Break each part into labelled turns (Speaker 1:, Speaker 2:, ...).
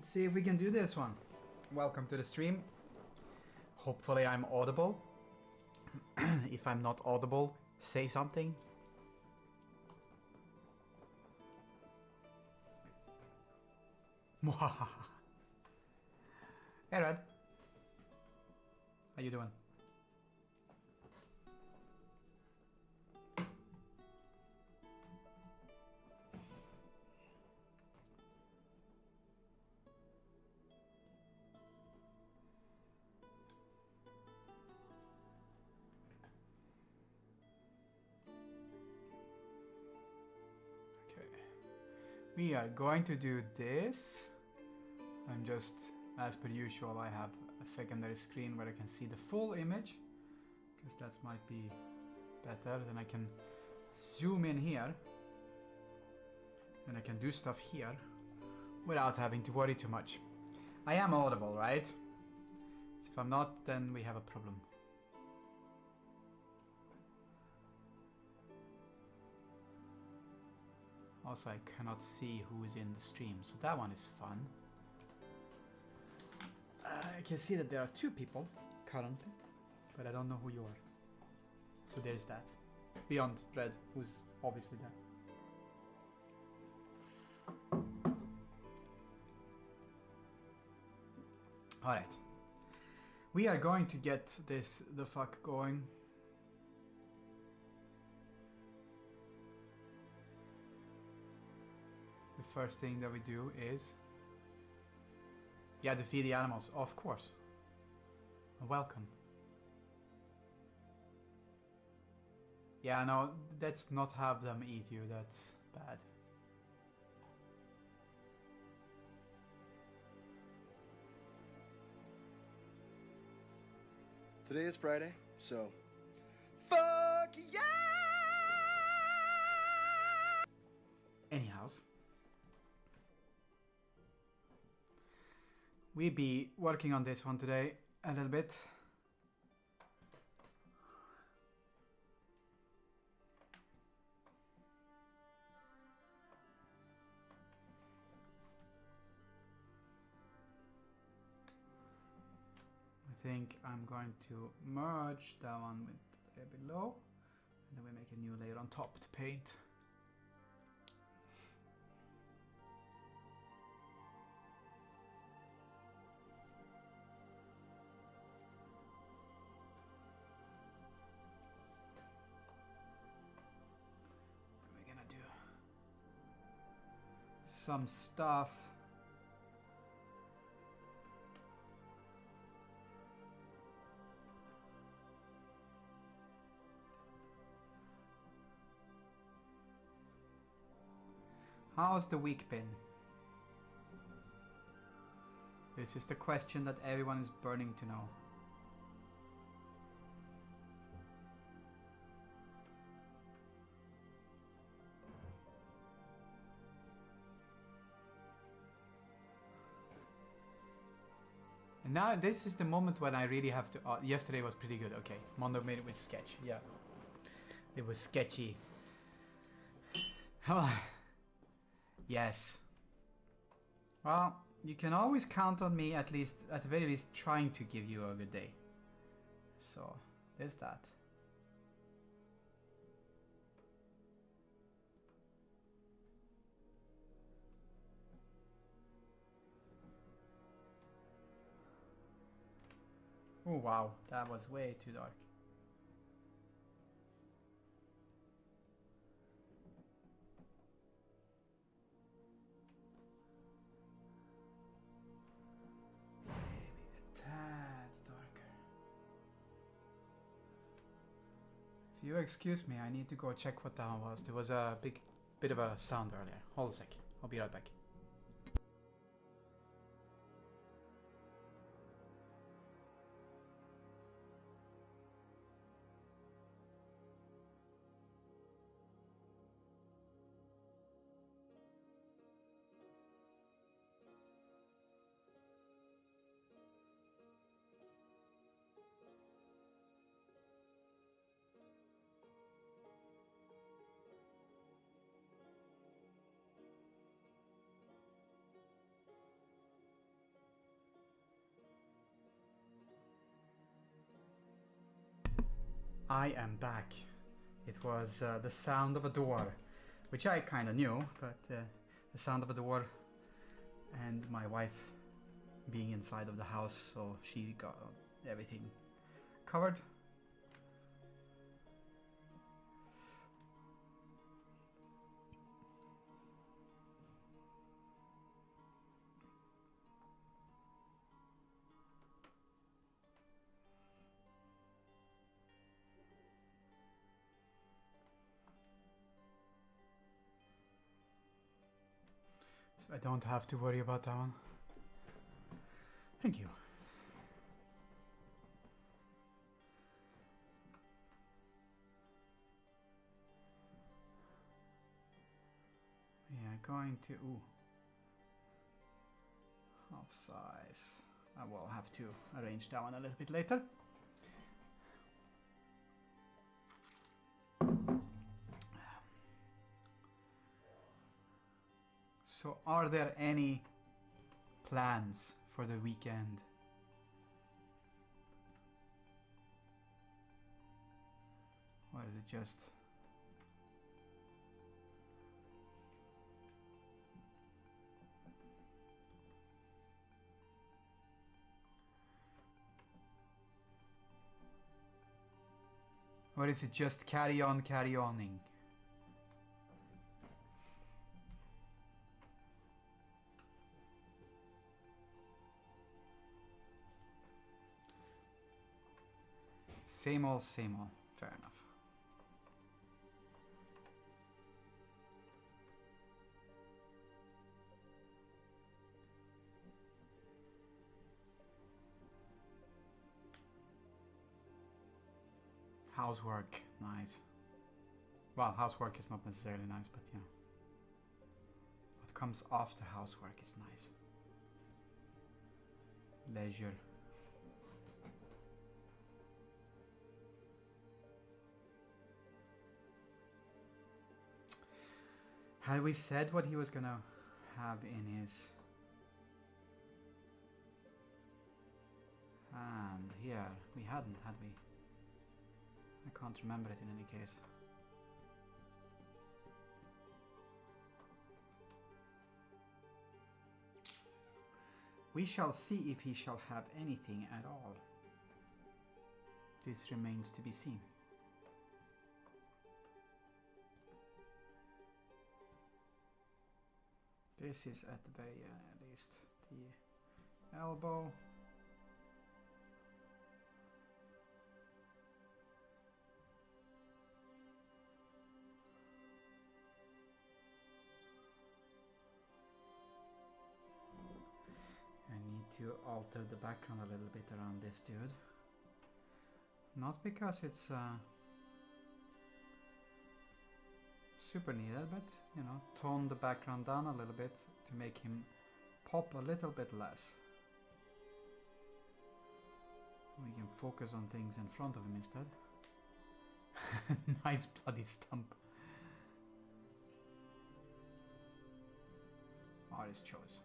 Speaker 1: Let's see if we can do this one. Welcome to the stream. Hopefully I'm audible. If I'm not audible, say something. Hey Red. How you doing? We are going to do this, and just as per usual I have a secondary screen where I can see the full image, because that might be better. Then I can zoom in here and I can do stuff here without having to worry too much. I am audible, right? So if I'm not, then we have a problem. Also, I cannot see who is in the stream, so that one is fun. I can see that there are 2 people currently, but I don't know who you are. So there's that. Beyond Red, who's obviously there. Alright. We are going to get this the fuck going. The first thing that we do is, yeah, to feed the animals, of course. Welcome. Yeah, no, let's not have them eat you, that's bad.
Speaker 2: Today is Friday, so fuck yeah!
Speaker 1: Anyhow. We be working on this one today a little bit. I think I'm going to merge that one with the layer below, and then we make a new layer on top to paint. Some stuff. How's the week been? This is the question that everyone is burning to know. And now this is the moment when I really have to... yesterday was pretty good, okay. Mondo made it with sketch, yeah. It was sketchy. Yes. Well, you can always count on me, at the very least, trying to give you a good day. So, there's that. Oh wow, that was way too dark. Maybe a tad darker. If you excuse me, I need to go check what that was. There was a bit of a sound earlier. Hold a sec, I'll be right back. I am back. It was the sound of a door, which I kind of knew, but the sound of a door and my wife being inside of the house, so she got everything covered. So I don't have to worry about that one. Thank you. Yeah, going to half size. I will have to arrange that one a little bit later. So are there any plans for the weekend? Or is it just... Or is it just carry on-ing? Same old, same old. Fair enough. Housework, nice. Well, housework is not necessarily nice, but you know. What comes after housework is nice. Leisure. Had we said what he was gonna have in his hand here? We hadn't, had we? I can't remember it in any case. We shall see if he shall have anything at all. This remains to be seen. This is at the very least the elbow. I need to alter the background a little bit around this dude. Not because it's super needed, but you know, tone the background down a little bit to make him pop a little bit less. We can focus on things in front of him instead. Nice bloody stump. Artist choice.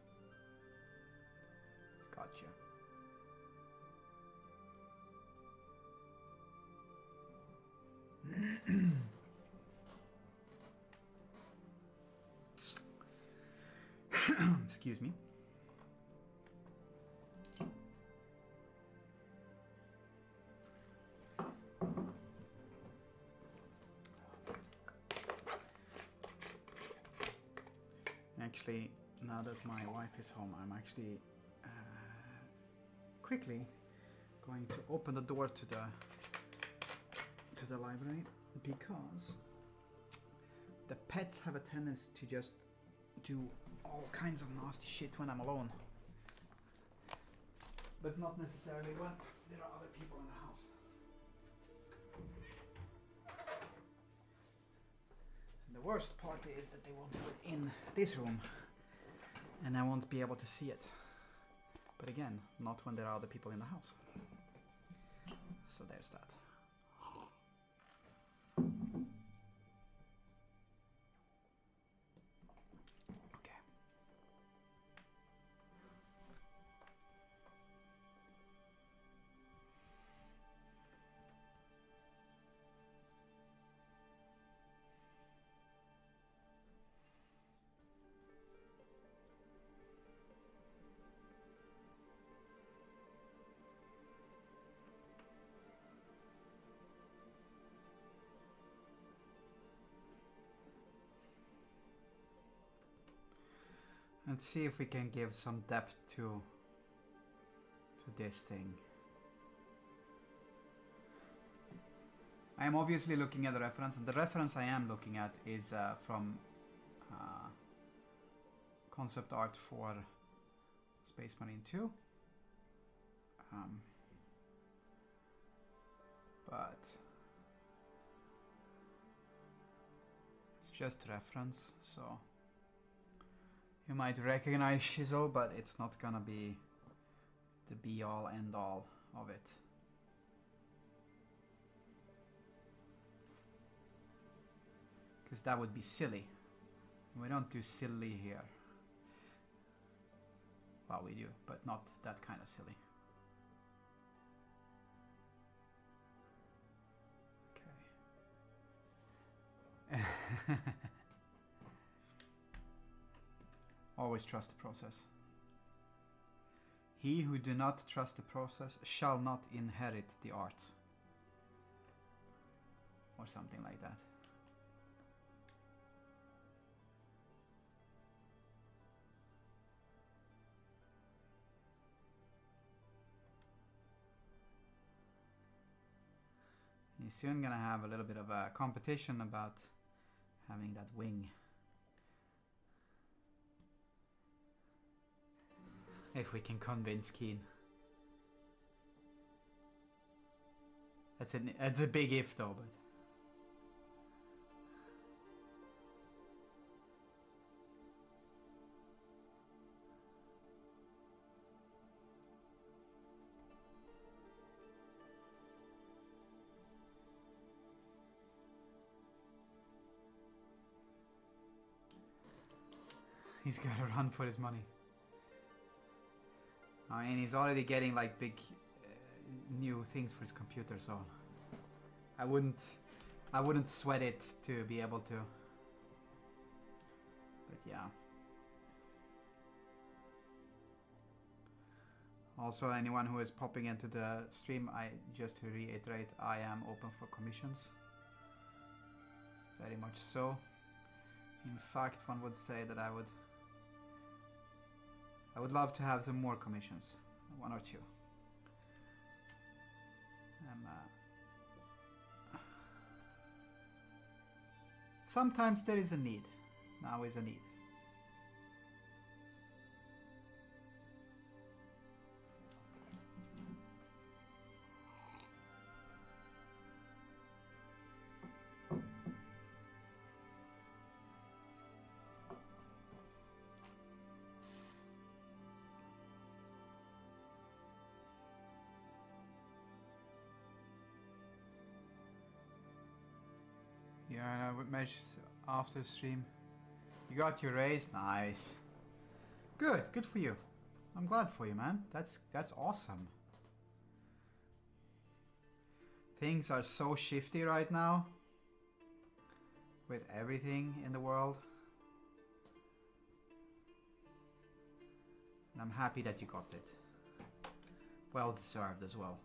Speaker 1: Gotcha. Excuse me. Actually, now that my wife is home, I'm actually quickly going to open the door to the library, because the pets have a tendency to just do all kinds of nasty shit when I'm alone, but not necessarily when there are other people in the house. And the worst part is that they will do it in this room and I won't be able to see it. But again, not when there are other people in the house. So there's that. Okay. Let's see if we can give some depth to this thing. I am obviously looking at the reference, and the reference I am looking at is from concept art for Space Marine 2. But it's just reference, so you might recognize Shizzle, but it's not gonna be the be-all end-all of it. Because that would be silly. We don't do silly here. Well, we do, but not that kind of silly. Okay. Always trust the process. He who do not trust the process shall not inherit the art. Or something like that. He's soon gonna have a little bit of a competition about having that wing. If we can convince Keen. That's a big if though, but he's gotta run for his money. I mean, he's already getting like big new things for his computer, so I wouldn't sweat it to be able to. But yeah. Also, anyone who is popping into the stream, just to reiterate, I am open for commissions. Very much so. In fact, one would say that I would love to have some more commissions, 1 or 2. Sometimes there is a need. Now is a need. Yeah, with mesh after stream. You got your raise? Nice. Good for you. I'm glad for you, man. That's awesome. Things are so shifty right now with everything in the world. And I'm happy that you got it. Well deserved as well.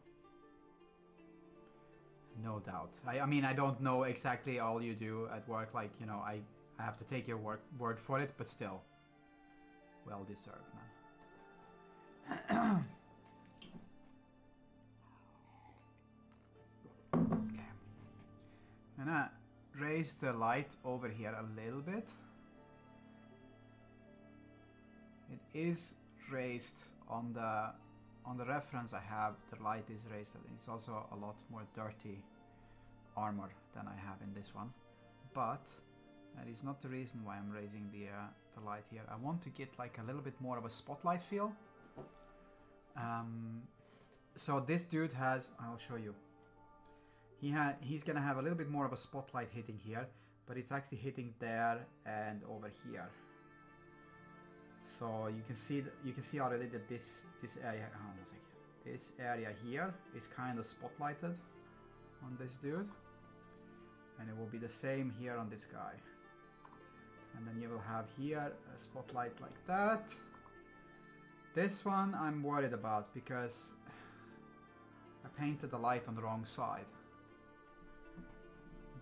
Speaker 1: No doubt. I mean, I don't know exactly all you do at work, like, you know, I have to take your word for it, but still. Well deserved, man. Okay. I'm gonna raise the light over here a little bit. It is raised on the reference I have. The light is raised. It's also a lot more dirty armor than I have in this one, but that is not the reason why I'm raising the light here. I want to get like a little bit more of a spotlight feel. So this dude has, I'll show you. He's gonna have a little bit more of a spotlight hitting here, but it's actually hitting there and over here. So you can see already that this area, hold on a second. This area here is kind of spotlighted on this dude, and it will be the same here on this guy. And then you will have here a spotlight like that. This one I'm worried about because I painted the light on the wrong side.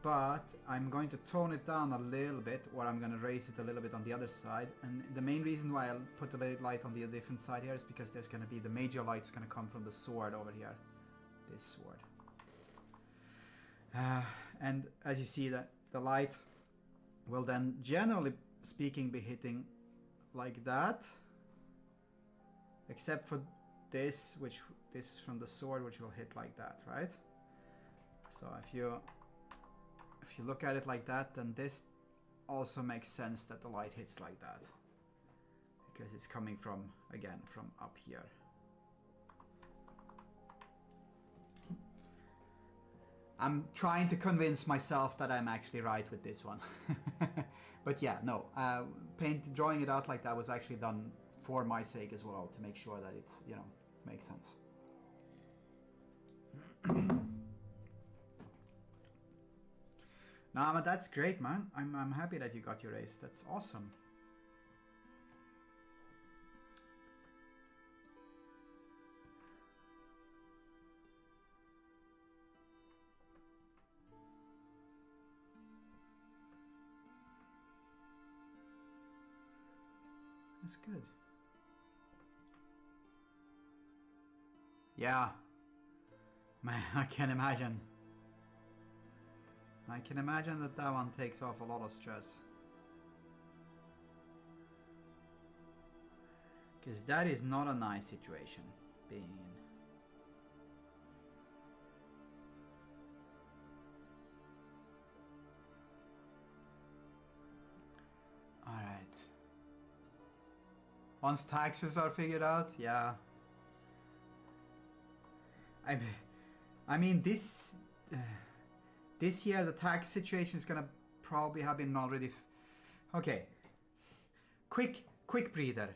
Speaker 1: but I'm going to tone it down a little bit, or I'm going to raise it a little bit on the other side. And the main reason why I'll put the light on the different side here is because there's going to be the major light's going to come from the sword over here, this sword. And as you see, that the light will then, generally speaking, be hitting like that, except for this, this from the sword, which will hit like that, right? So if you look at it like that, then this also makes sense that the light hits like that, because it's coming from, again, from up here. I'm trying to convince myself that I'm actually right with this one. But yeah, no, drawing it out like that was actually done for my sake as well, to make sure that it, you know, makes sense. No, but that's great, man. I'm happy that you got your ace. That's awesome. That's good. Yeah. Man, I can imagine. I can imagine that that one takes off a lot of stress. Because that is not a nice situation being in. Alright. Once taxes are figured out, yeah. I mean, this year the tax situation is gonna probably have been already. Okay. Quick breather.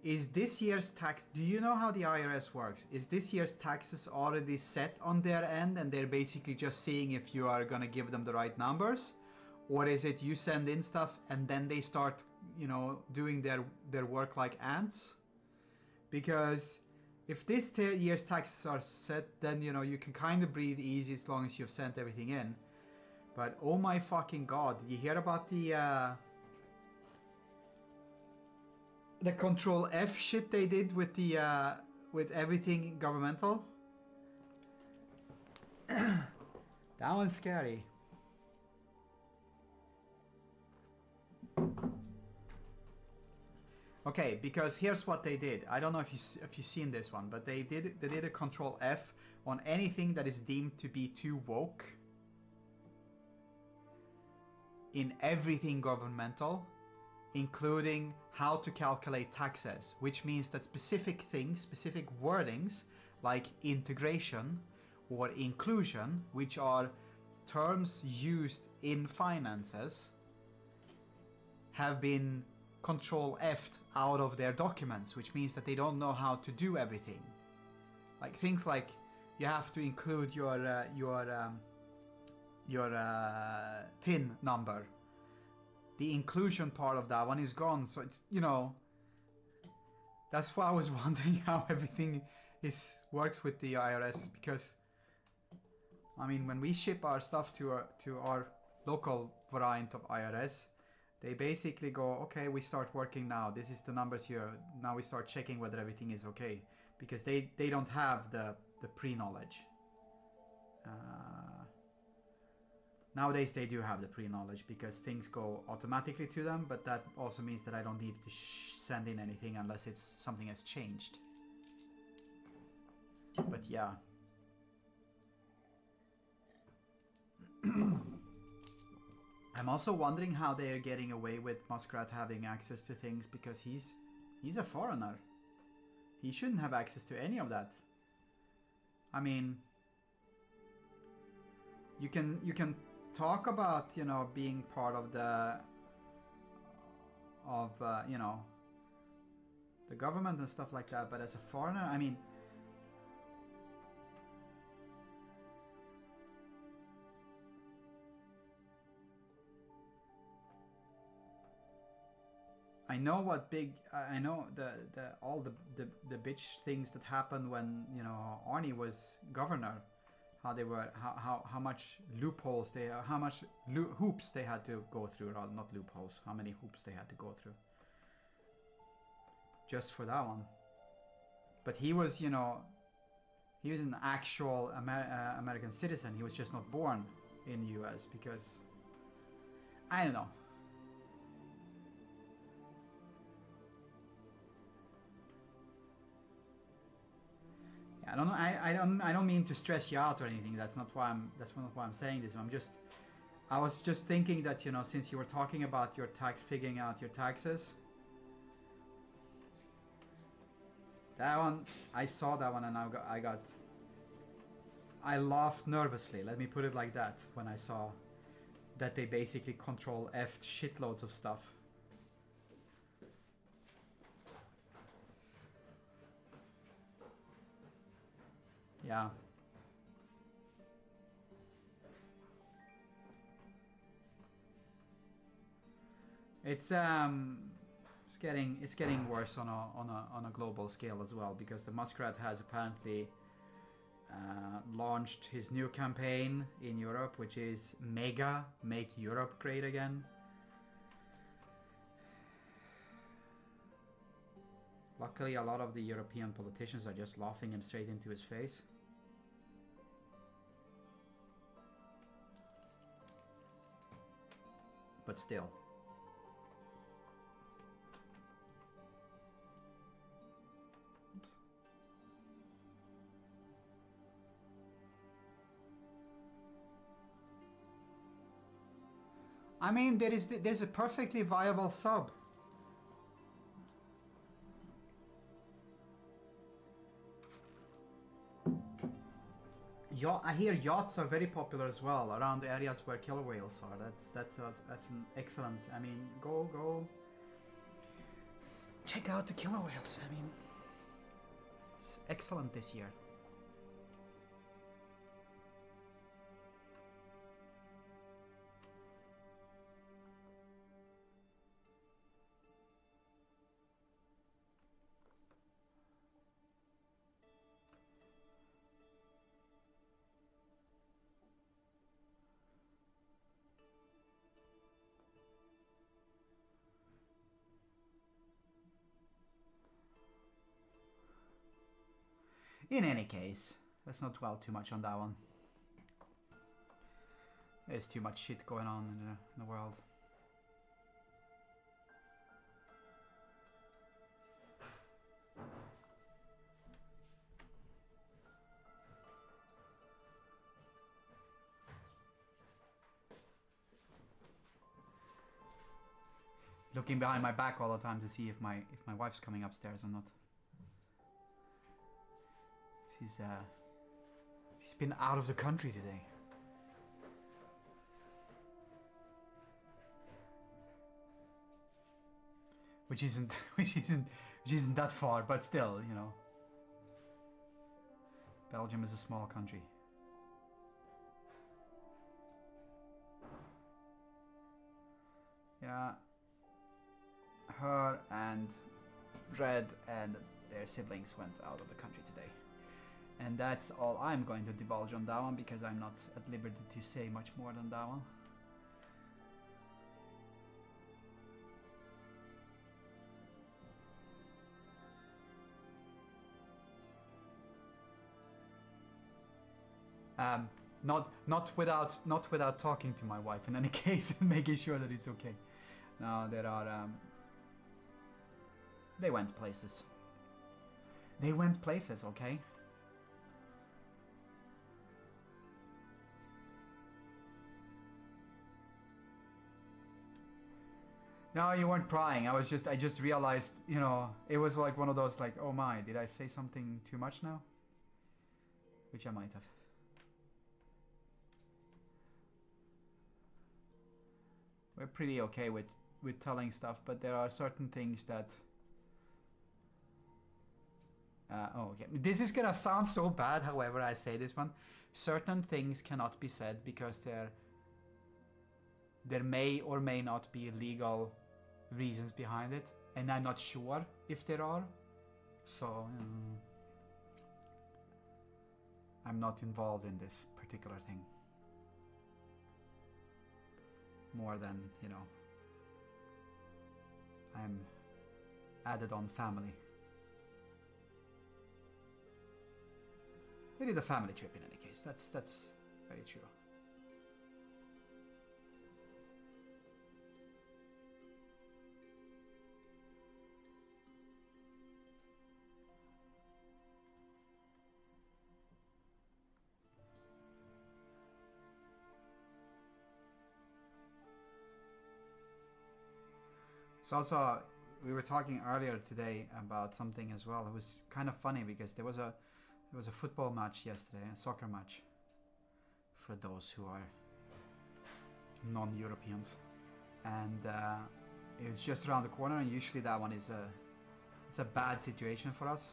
Speaker 1: Is this year's tax? Do you know how the IRS works? Is this year's taxes already set on their end, and they're basically just seeing if you are gonna give them the right numbers, or is it you send in stuff and then they start, you know, doing their work like ants? Because if this year's taxes are set, then, you know, you can kind of breathe easy as long as you've sent everything in. But oh my fucking god, did you hear about the Control F shit they did with the with everything governmental? That one's scary. Okay, because here's what they did. I don't know if you've seen this one, but they did a Control F on anything that is deemed to be too woke in everything governmental, including how to calculate taxes, which means that specific things, specific wordings like integration or inclusion, which are terms used in finances, have been Control F'd out of their documents, which means that they don't know how to do everything. Like things like you have to include your TIN number. The inclusion part of that one is gone, so it's, you know, that's why I was wondering how everything works with the IRS, because I mean, when we ship our stuff to our local variant of IRS, they basically go, okay, we start working now. This is the numbers here. Now we start checking whether everything is okay, because they don't have the pre-knowledge. Nowadays they do have the pre-knowledge because things go automatically to them, but that also means that I don't need to send in anything unless it's something has changed. But yeah. I'm also wondering how they are getting away with Muskrat having access to things, because he's a foreigner. He shouldn't have access to any of that. I mean, you can talk about, you know, being part of you know, the government and stuff like that, but as a foreigner, I mean, I know what I know all the bitch things that happened when, you know, Arnie was governor, how they were, how much loopholes they, how much hoops they had to go through, or not loopholes, how many hoops they had to go through. Just for that one. But he was, you know, he was an actual American citizen. He was just not born in the US because, I don't know. I don't know. I don't mean to stress you out or anything. That's not why I'm saying this. I was just thinking that, you know, since you were talking about your figuring out your taxes. That one, I saw that one and I laughed nervously. Let me put it like that when I saw that they basically control F shitloads of stuff. Yeah. It's getting worse on a global scale as well, because the Muskrat has apparently launched his new campaign in Europe, which is Mega Make Europe Great Again. Luckily, a lot of the European politicians are just laughing him straight into his face. But still. Oops. I mean, there's a perfectly viable sub. I hear yachts are very popular as well around the areas where killer whales are. That's an excellent. I mean, go check out the killer whales. I mean, it's excellent this year. In any case, let's not dwell too much on that one. There's too much shit going on in the world. Looking behind my back all the time to see if my wife's coming upstairs or not. She's been out of the country today. Which isn't that far, but still, you know. Belgium is a small country. Yeah. Her and Red and their siblings went out of the country today. And that's all I'm going to divulge on that one, because I'm not at liberty to say much more than that one. Not without talking to my wife in any case and making sure that it's okay. Now there are they went places. They went places, okay? No, you weren't prying. I just realized, you know, it was like one of those like, oh my, did I say something too much now? Which I might have. We're pretty okay with telling stuff, but there are certain things that oh, okay. This is gonna sound so bad, however I say this one. Certain things cannot be said because there may or may not be legal reasons behind it, and I'm not sure if there are. So I'm not involved in this particular thing. More than, you know, I'm added on family. We did a family trip in any case. That's very true. So also, we were talking earlier today about something as well. It was kind of funny because there was a football match yesterday, a soccer match, for those who are non-Europeans, and it was just around the corner. And usually that one is it's a bad situation for us.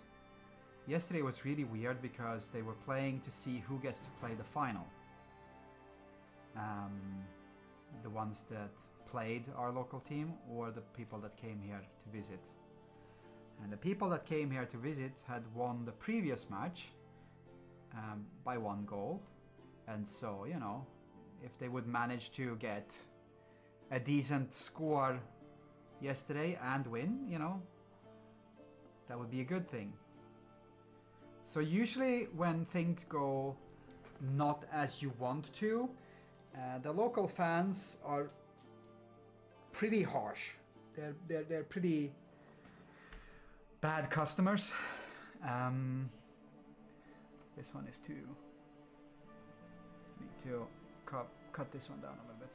Speaker 1: Yesterday was really weird because they were playing to see who gets to play the final. The ones that played our local team or the people that came here to visit. And the people that came here to visit had won the previous match by 1 goal. And so, you know, if they would manage to get a decent score yesterday and win, you know, that would be a good thing. So usually when things go not as you want to, the local fans are pretty harsh. They're pretty bad customers. This one is too. Need to cut this one down a little bit.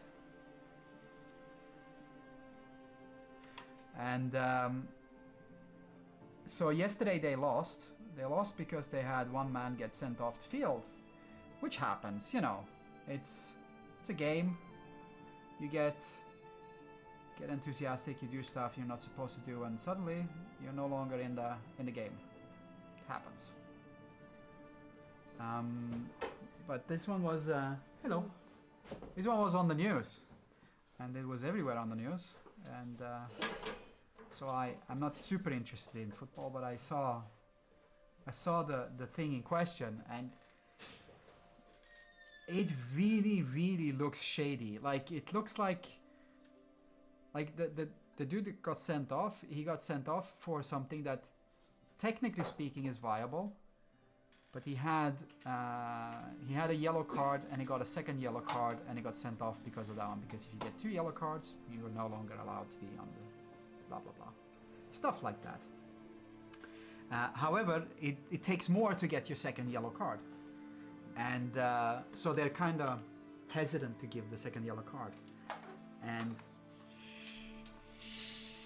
Speaker 1: And so yesterday they lost. They lost because they had one man get sent off the field, which happens. You know, it's a game. You get enthusiastic, you do stuff you're not supposed to do, and suddenly you're no longer in the game. It happens. But this one was hello. This one was on the news, and it was everywhere on the news. And so I'm not super interested in football, but I saw the thing in question, and it really looks shady. Like it looks like the dude that got sent off, he got sent off for something that technically speaking is viable, but he had a yellow card and he got a second yellow card and he got sent off because of that one, because if you get 2 yellow cards you are no longer allowed to be on the blah blah blah stuff like that. However, it takes more to get your second yellow card, and so they're kind of hesitant to give the second yellow card. And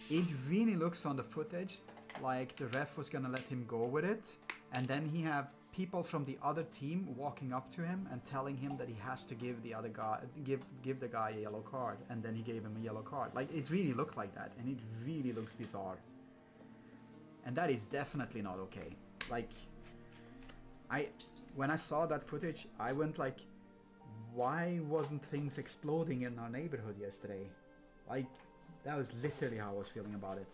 Speaker 1: it really looks on the footage like the ref was gonna let him go with it, and then he have people from the other team walking up to him and telling him that he has to give the other guy give the guy a yellow card, and then he gave him a yellow card. Like it really looked like that, and it really looks bizarre, and that is definitely not okay. Like when I saw that footage, I went like, why wasn't things exploding in our neighborhood yesterday? Like, that was literally how I was feeling about it.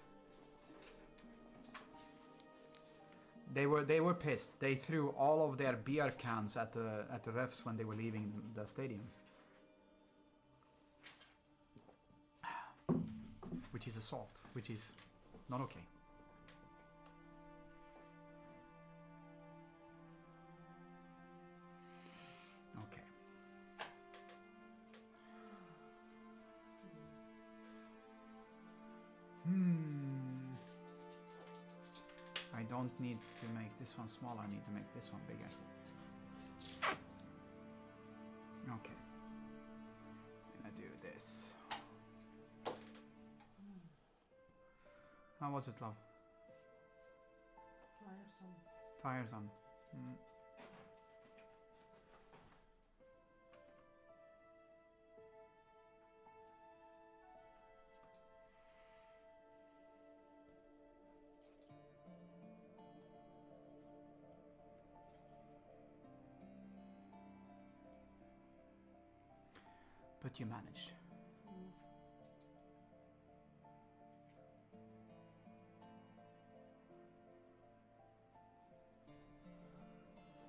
Speaker 1: They were pissed. They threw all of their beer cans at the refs when they were leaving the stadium, which is assault, which is not okay. Okay. I don't need to make this one smaller, I need to make this one bigger. Okay. I'm gonna do this. How was it, love?
Speaker 3: Tiresome.
Speaker 1: Tiresome. But you managed.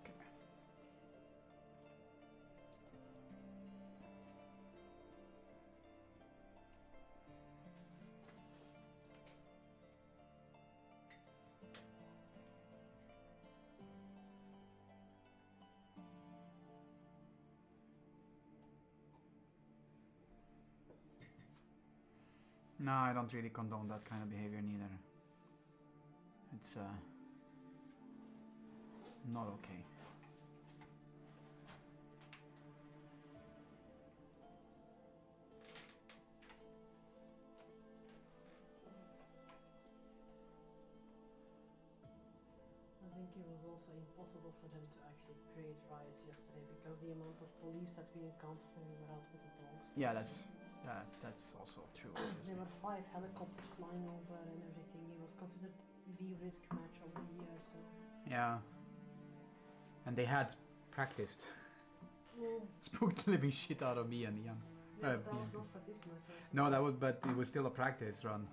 Speaker 1: Okay. No, I don't really condone that kind of behavior neither. It's not okay.
Speaker 3: I think it was also impossible for them to actually create riots yesterday because the amount of police that we encountered when we were out with the dogs.
Speaker 1: Yeah, that's also true.
Speaker 3: There were 5 helicopters flying over and everything. It was considered the risk match of the year. So.
Speaker 1: Yeah. And they had practiced.
Speaker 3: Mm.
Speaker 1: Spooked the living shit out of me and Ian.
Speaker 3: Yeah, that was not for this match.
Speaker 1: No, that would, but it was still a practice run.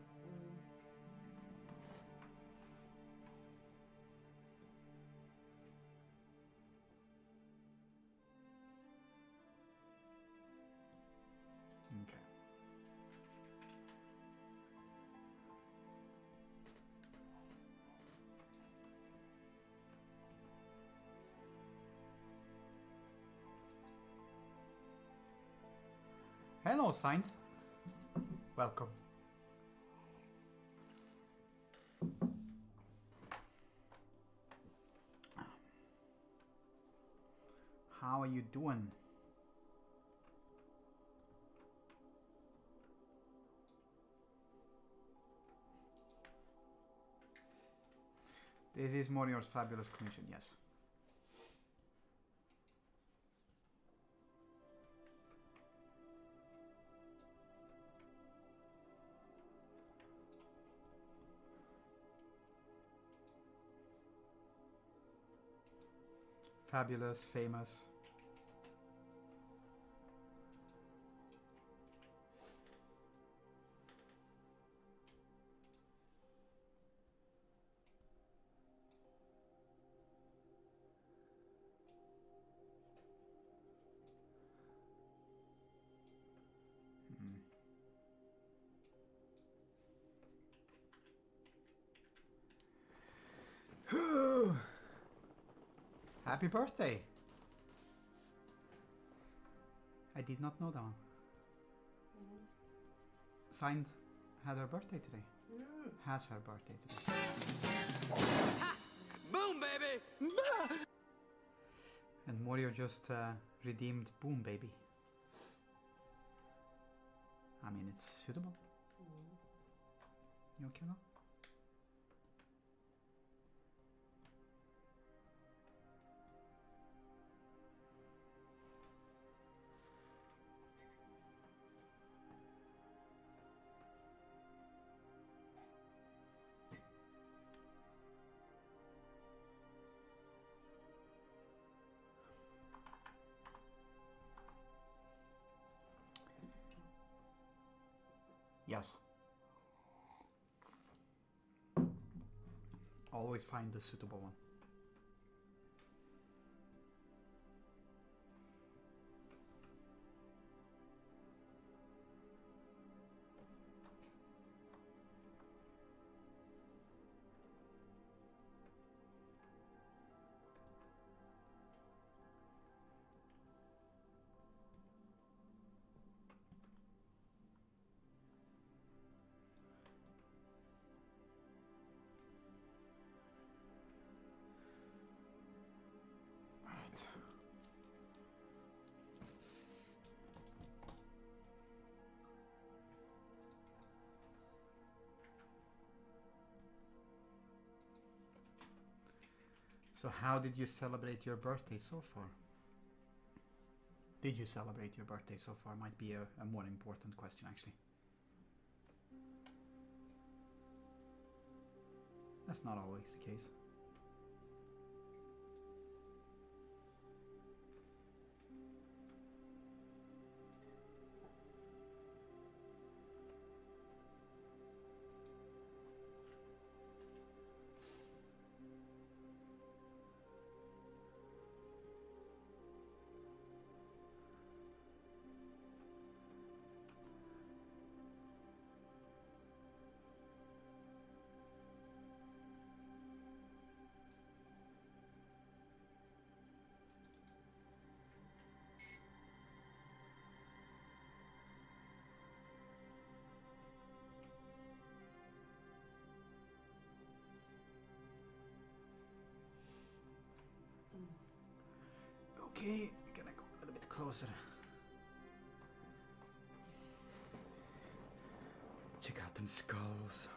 Speaker 1: Okay. Hello, Saint. Welcome. How are you doing? This is Morior's fabulous commission, yes. Fabulous, famous. Happy birthday! I did not know that one. Signed had her birthday today. Has her birthday today.
Speaker 4: Boom, baby!
Speaker 1: And Morio just redeemed Boom Baby. I mean, it's suitable. You okay now? Yes. Always find the suitable one. Right. So how did you celebrate your birthday so far? Did you celebrate your birthday so far? Might be a more important question, actually. That's not always the case. Okay, gonna go a little bit closer. Check out them skulls.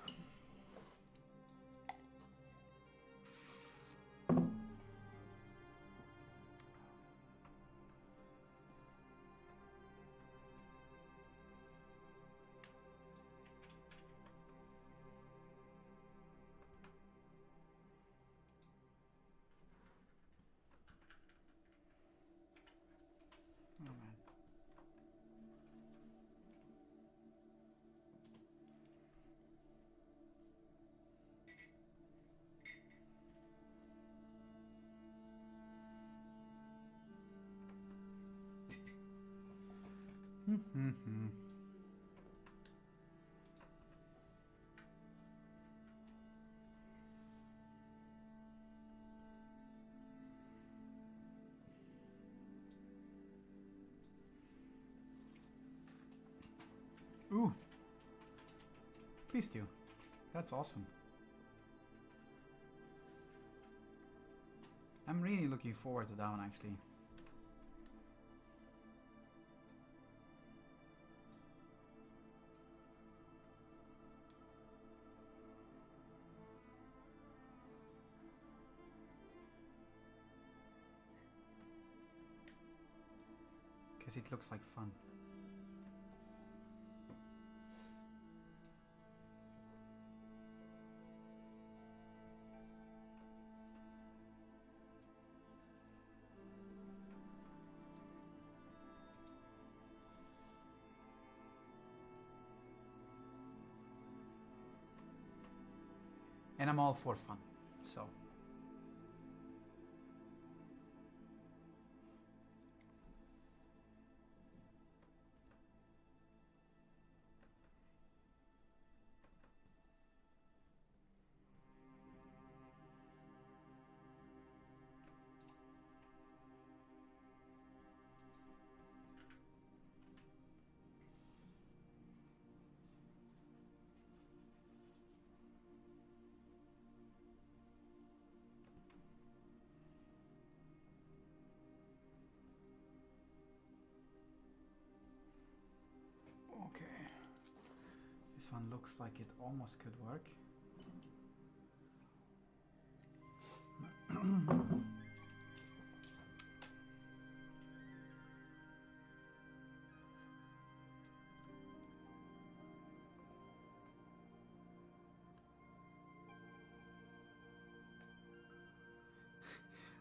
Speaker 1: Oh man. Ooh. Please do. That's awesome. I'm really looking forward to that one actually. Because it looks like fun. And I'm all for fun, so. Okay. This one looks like it almost could work.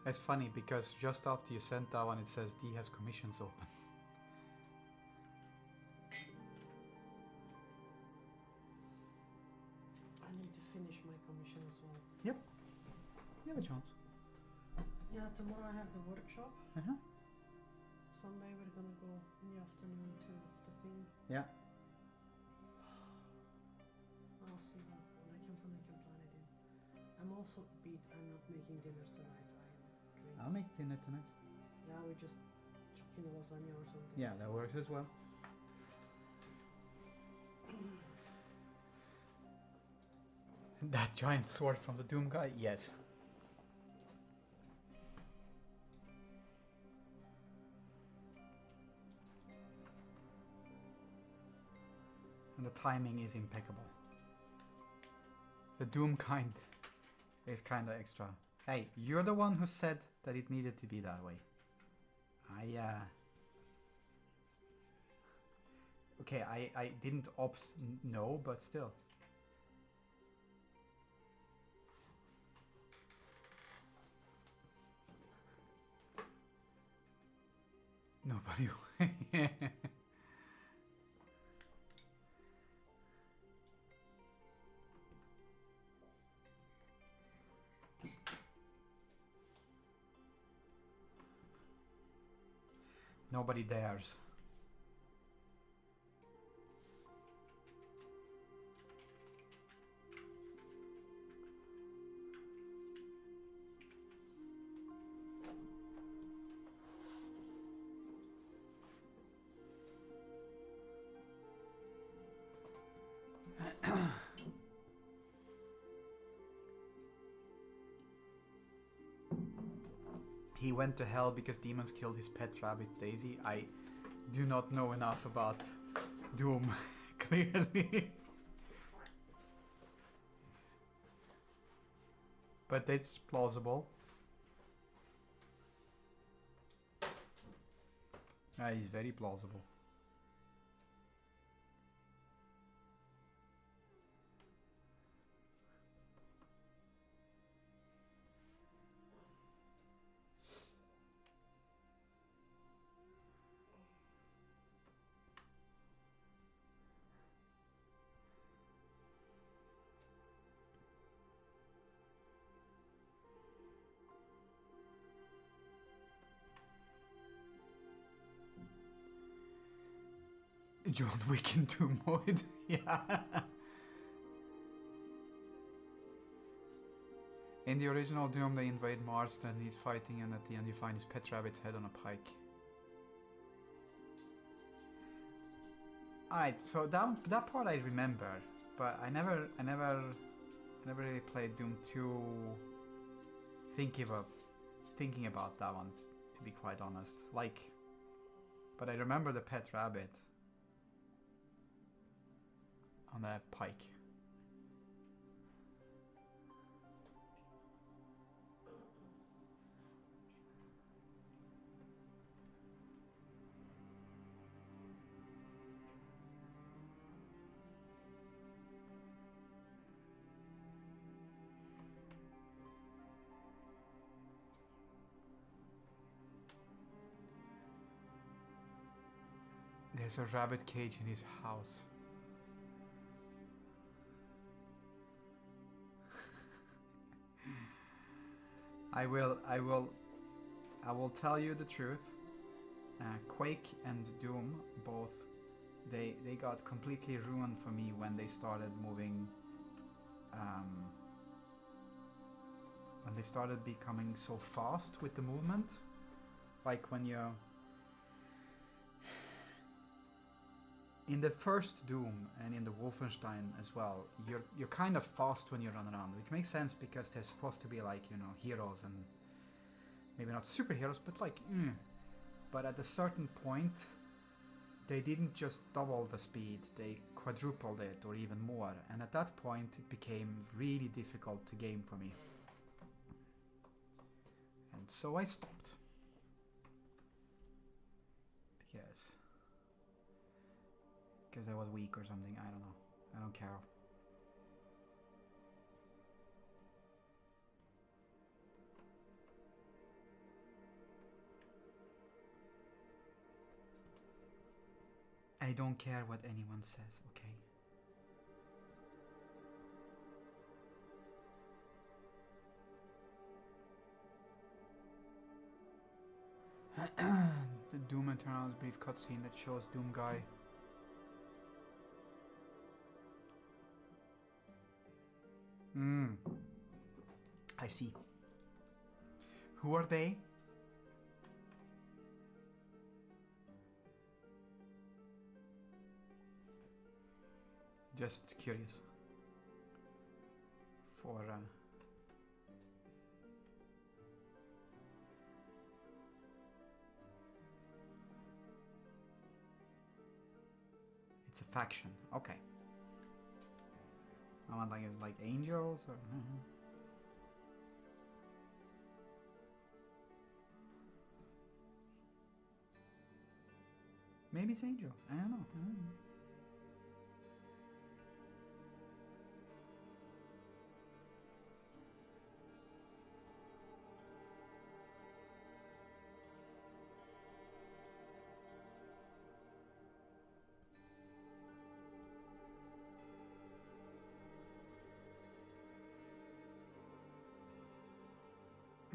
Speaker 1: It's funny because just after you sent that one it says D has commissions open.
Speaker 3: I need to finish my commission as well.
Speaker 1: Yep. You have a chance.
Speaker 3: Yeah, tomorrow I have the workshop.
Speaker 1: Uh-huh.
Speaker 3: Sunday we're gonna go in the afternoon to the thing.
Speaker 1: Yeah.
Speaker 3: I'll see when I can plan it in. I'm also beat. I'm not making dinner tonight. I am drinking.
Speaker 1: I'll make dinner tonight.
Speaker 3: Yeah, we just chuck in a lasagna or something.
Speaker 1: Yeah, that works as well. That giant sword from the Doom guy? Yes. And the timing is impeccable. The Doom kind is kind of extra. Hey, you're the one who said that it needed to be that way. Okay, I didn't opt no, but still. Nobody. Nobody dares. he went to hell because demons killed his pet rabbit Daisy. I do not know enough about Doom, clearly. But it's plausible. He's very plausible. John Wick in Doom mode. Yeah. In the original Doom, they invade Mars, and he's fighting, and at the end you find his pet rabbit's head on a pike. Alright, so that part I remember, but I never really played Doom 2 thinking about that one, to be quite honest. Like, but I remember the pet rabbit on that pike. There's a rabbit cage in his house. I will tell you the truth. Quake and Doom, both, they got completely ruined for me when they started moving, when they started becoming so fast with the movement. Like when you, in the first Doom and in the Wolfenstein as well, you're kind of fast when you run around, which makes sense because they're supposed to be like, you know, heroes and maybe not superheroes, but like, but at a certain point, they didn't just double the speed, they quadrupled it or even more, and at that point it became really difficult to game for me. And so I stopped. Because I was weak or something, I don't know. I don't care. I don't care what anyone says, okay? The Doom Eternal's brief cutscene that shows Doom Guy. I see. Who are they? Just curious. For it's a faction. Okay. I want like, it's like angels or maybe it's angels. I don't know.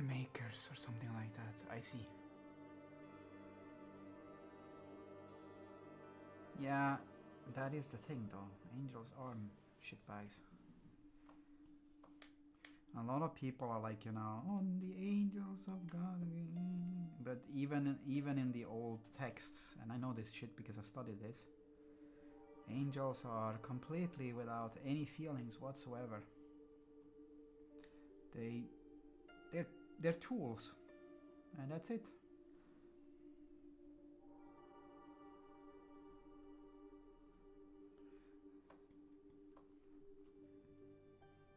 Speaker 1: Makers or something like that. I see. Yeah, that is the thing though. Angels are shitbags. A lot of people are like, you know, oh, the angels of God. But even in the old texts, and I know this shit because I studied this, angels are completely without any feelings whatsoever. They're tools. And that's it.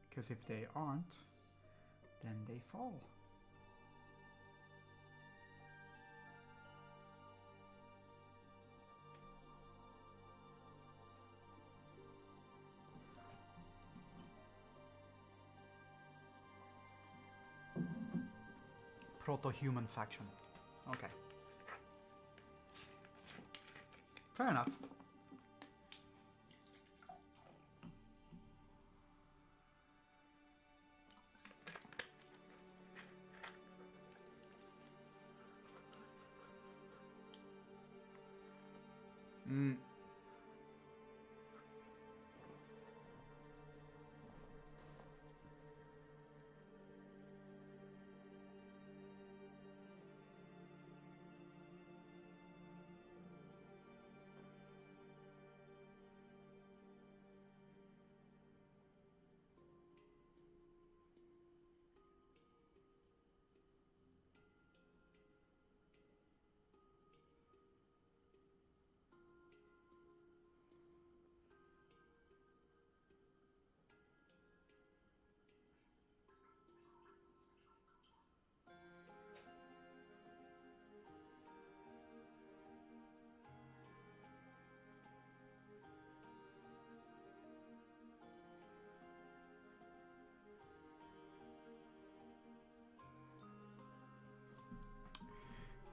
Speaker 1: Because if they aren't, then they fall. Proto-human faction. Okay. Fair enough. Mm.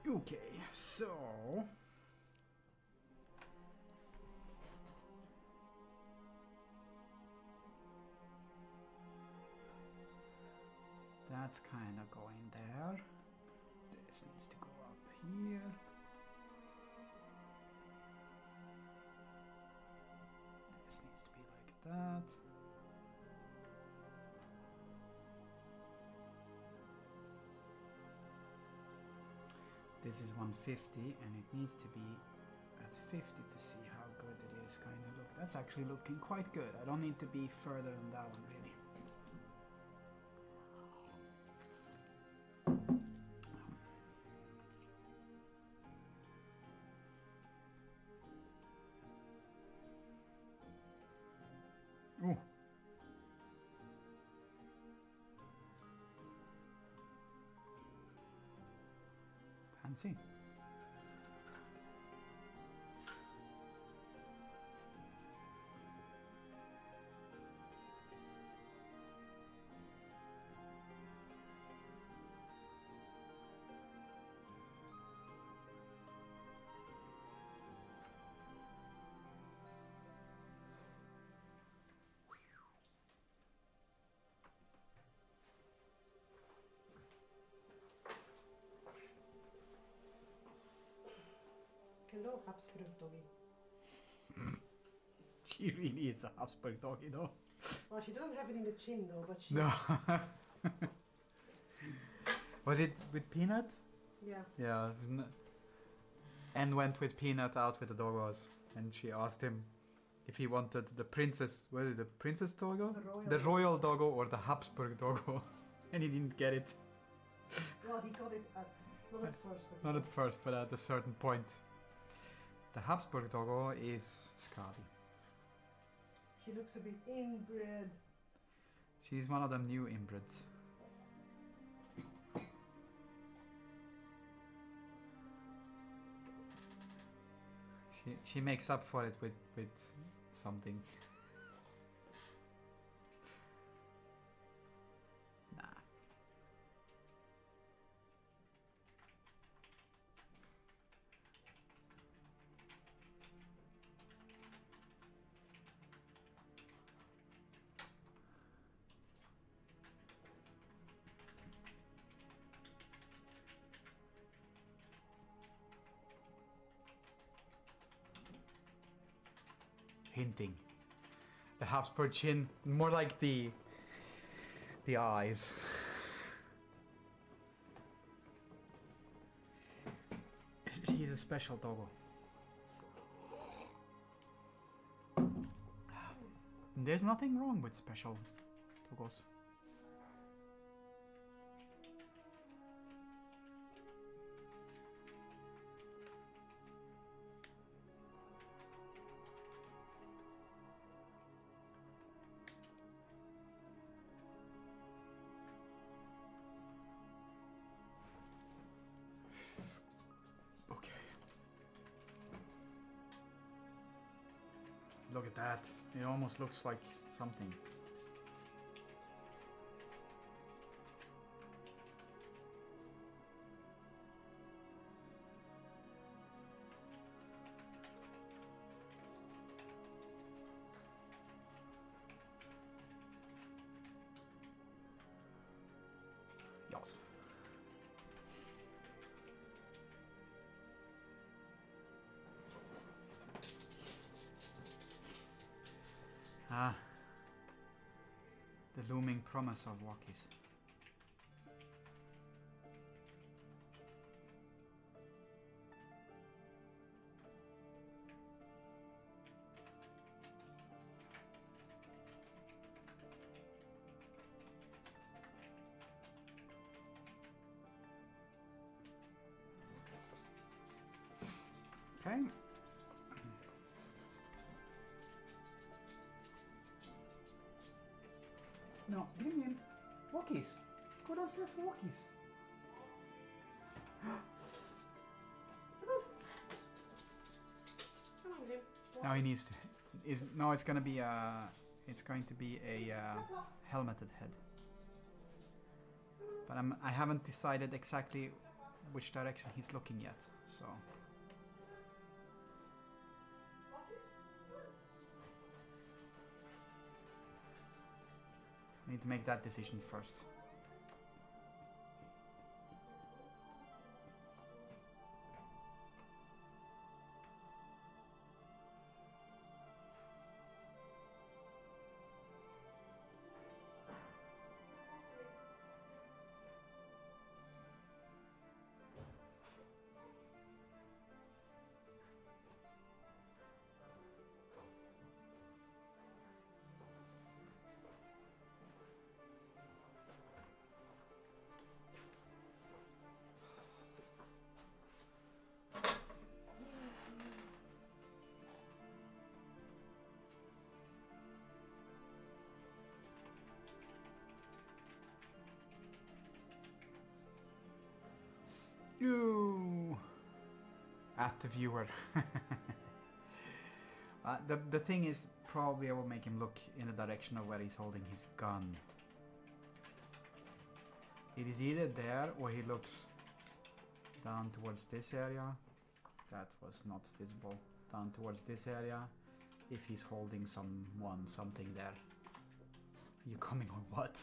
Speaker 1: Okay, so that's kind of going there. This needs to go up here. This needs to be like that. This is 150 and it needs to be at 50 to see how good it is. Kind of look. That's actually looking quite good. I don't need to be further than that one really. Ooh. Fancy.
Speaker 3: Hello, Habsburg doggy.
Speaker 1: She really is a Habsburg doggy though.
Speaker 3: Well, she doesn't have it in the chin though, but she...
Speaker 1: No. Was it with Peanut?
Speaker 3: Yeah.
Speaker 1: Yeah. And went with Peanut out with the doggos, and she asked him if he wanted the princess. Was it the princess doggo? The royal doggo or the Habsburg doggo? And he didn't get it.
Speaker 3: Well, he got it at, not at first. But
Speaker 1: Not at first, but at a certain point. The Habsburg doggo is Scotty.
Speaker 3: She looks a bit inbred.
Speaker 1: She's one of them new inbreds. She makes up for it with something. Nah. Hinting. The Habsburg chin, more like the eyes. He's a special doggo. There's nothing wrong with special doggos. Look at that. It almost looks like something. Yes. Ah, the looming promise of walkies. Okay. No, bring me in. Walkies. Go downstairs for walkies.
Speaker 3: Come on, Jim.
Speaker 1: Now he needs to. No, it's gonna be a. It's going to be a helmeted head. But I haven't decided exactly which direction he's looking yet. So. I need to make that decision first. You at the viewer. The thing is, probably I will make him look in the direction of where he's holding his gun. It is either there or he looks down towards this area. That was not visible. Down towards this area. If he's holding something there. You coming or what?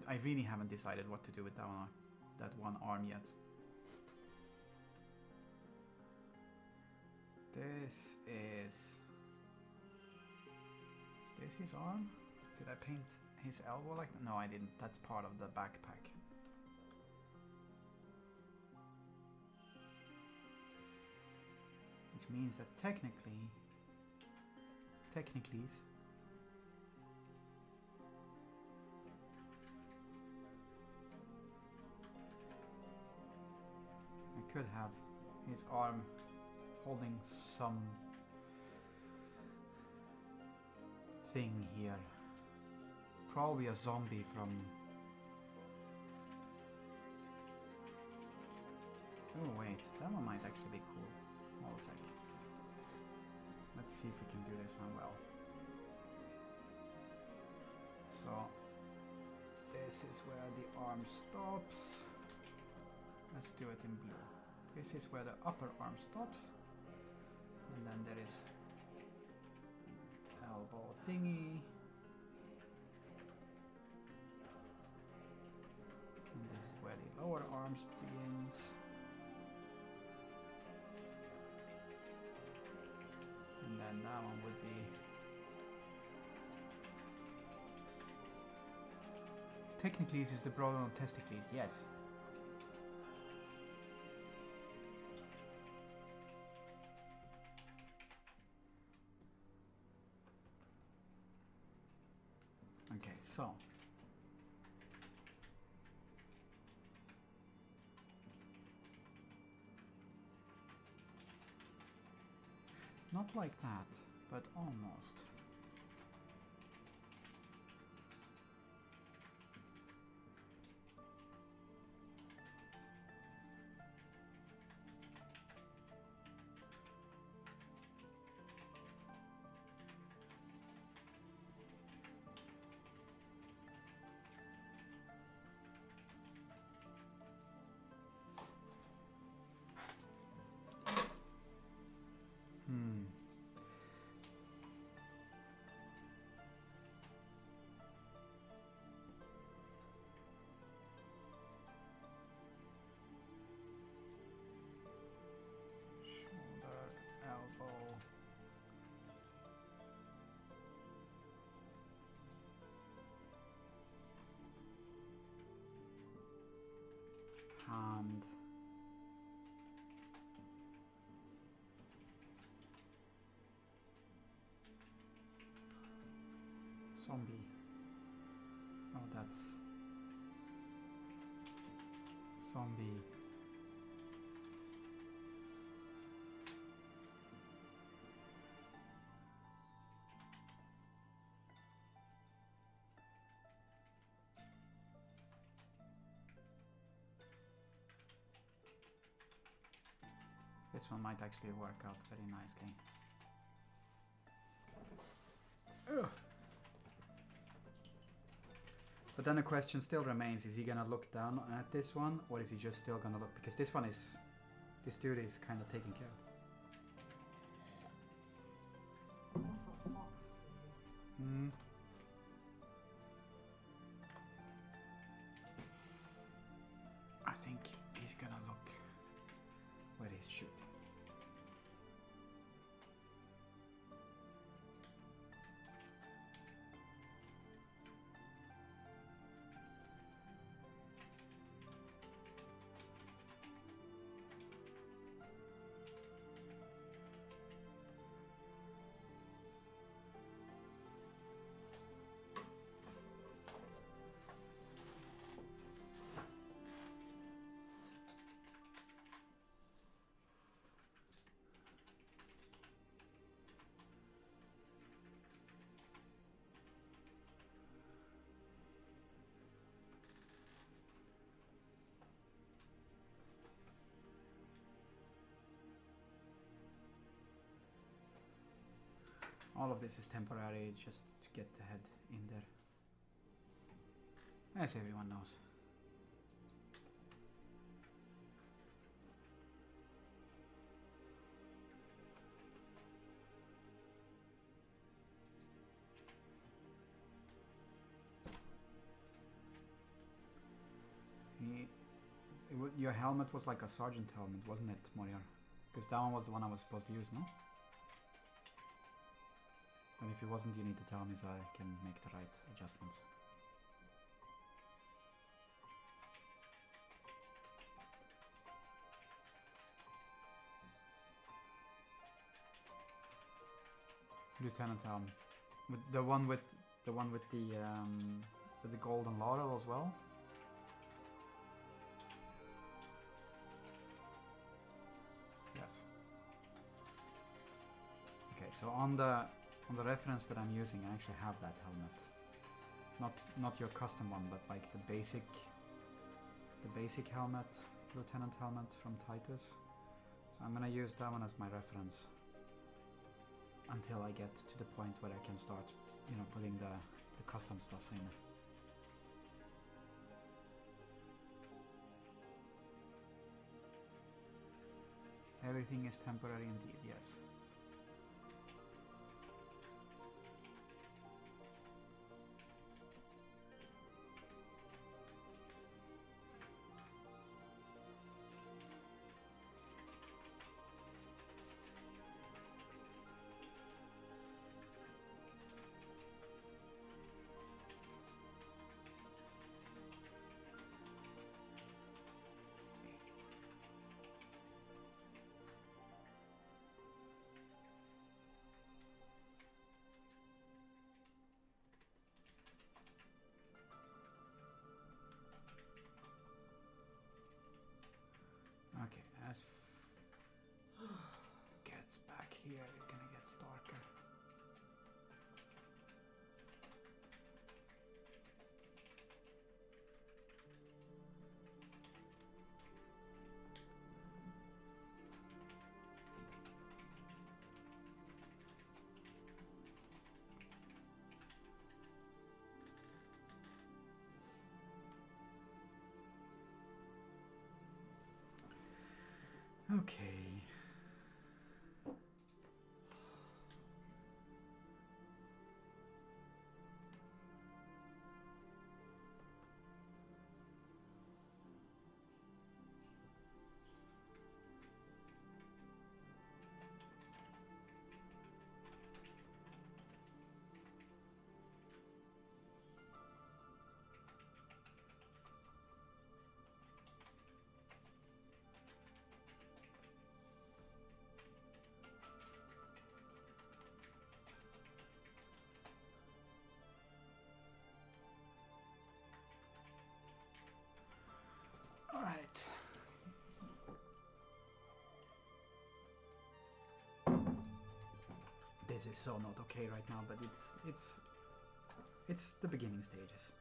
Speaker 1: I really haven't decided what to do with that one arm yet. This is this his arm? Did I paint his elbow like that? No, I didn't. That's part of the backpack. Which means that technically I could have his arm holding some thing here. Probably a zombie from... Oh wait, that one might actually be cool. Hold a second. Let's see if we can do this one well. So, this is where the arm stops. Let's do it in blue. This is where the upper arm stops. And then there is elbow thingy. And this is where the lower arms begins. And then that one would be... Technically this is the broad on testicles, yes. Okay, so not like that, but almost. and zombie. Oh, that's zombie. This one might actually work out very nicely. Ugh. But then the question still remains, is he gonna look down at this one, or is he just still gonna look, because this one is, this dude is kind of taken care of.
Speaker 3: Oh, for fuck's sake.
Speaker 1: Hmm. I think he's gonna look where he's shooting. All of this is temporary, just to get the head in there. As everyone knows. Your helmet was like a sergeant helmet, wasn't it, Moriar? Because that one was the one I was supposed to use, no? And if it wasn't, you need to tell me so I can make the right adjustments. Lieutenant helm, the one with the golden laurel as well. Yes. Okay, so on the reference that I'm using, I actually have that helmet. Not your custom one, but like the basic helmet, Lieutenant helmet from Titus. So I'm gonna use that one as my reference until I get to the point where I can start, you know, putting the custom stuff in. Everything is temporary indeed, yes. Okay, as gets back here, it kind of gets darker. Okay. this is so not okay right now, but it's the beginning stages.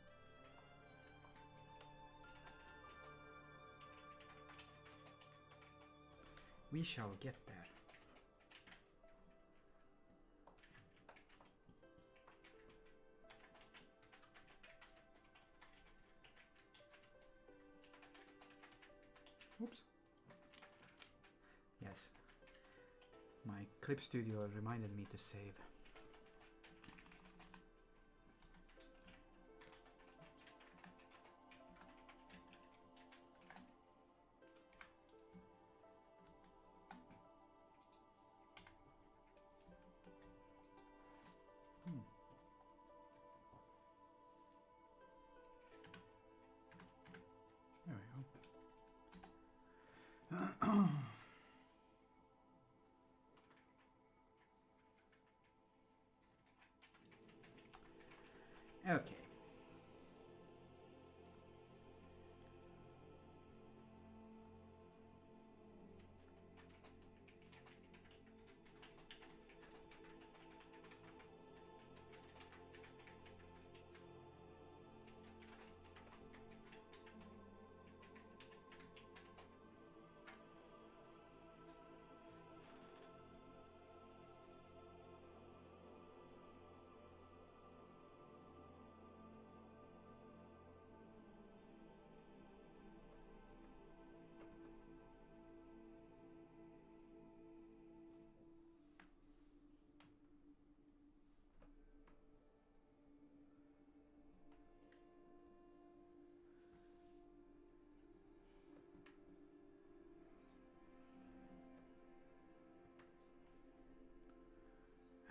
Speaker 1: We shall get there. Oops. Yes. My Clip Studio reminded me to save. There we go. Okay.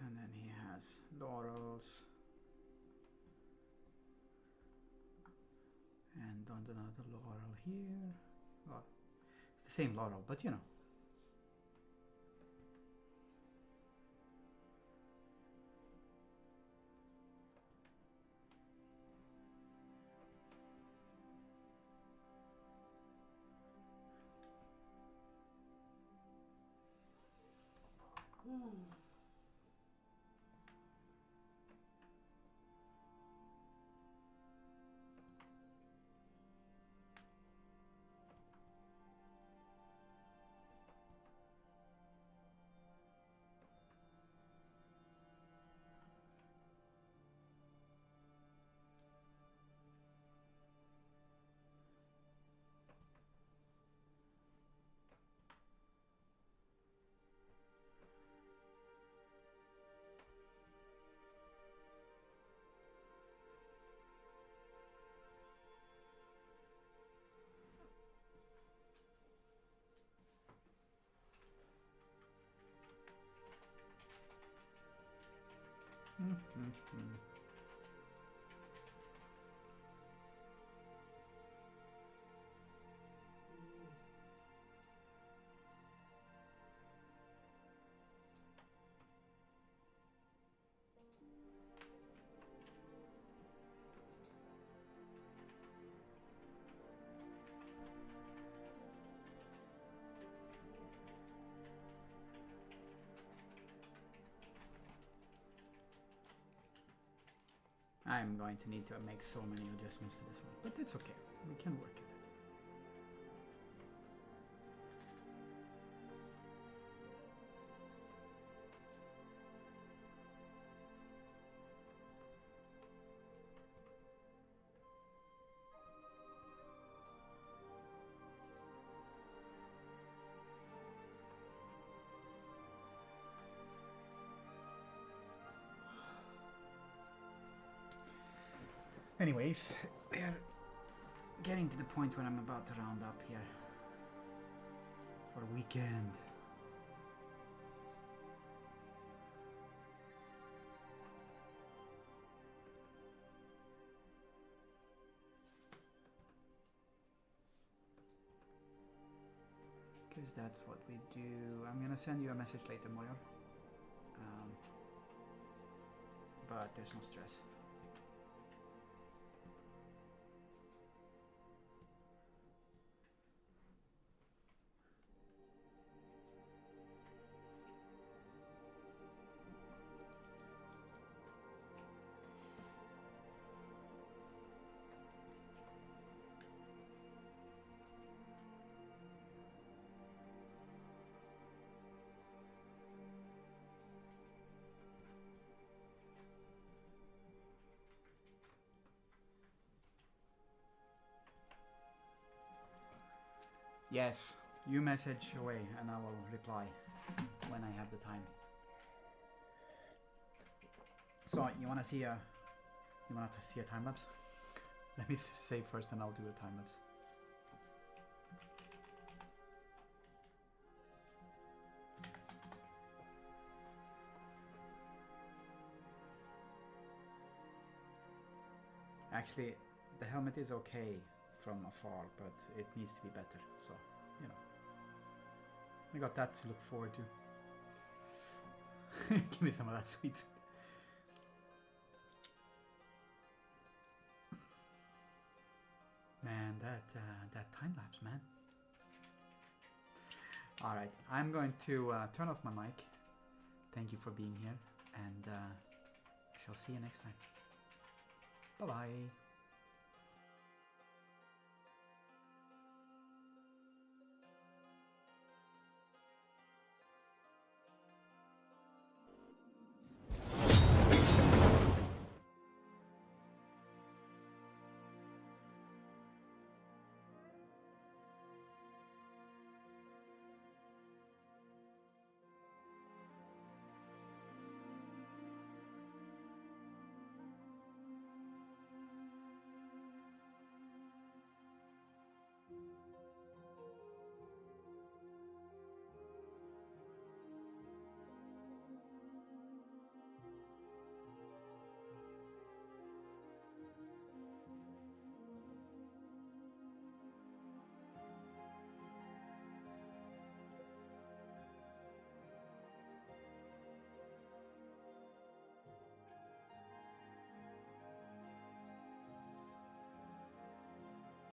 Speaker 1: And then he has laurels. And another laurel here. Well, it's the same laurel, but you know. I'm going to need to make so many adjustments to this one, but it's okay. We can work it. Anyways, we're getting to the point when I'm about to round up here for a weekend. Because that's what we do. I'm gonna send you a message later, Moriel. But there's no stress. Yes, you message away and I will reply when I have the time. So you wanna see a time lapse? Let me save first and I'll do a time lapse. Actually, the helmet is okay from afar, but it needs to be better. So, you know, I got that to look forward to. Give me some of that sweet. Man, that time lapse, man. All right, I'm going to turn off my mic. Thank you for being here, and shall see you next time. Bye bye.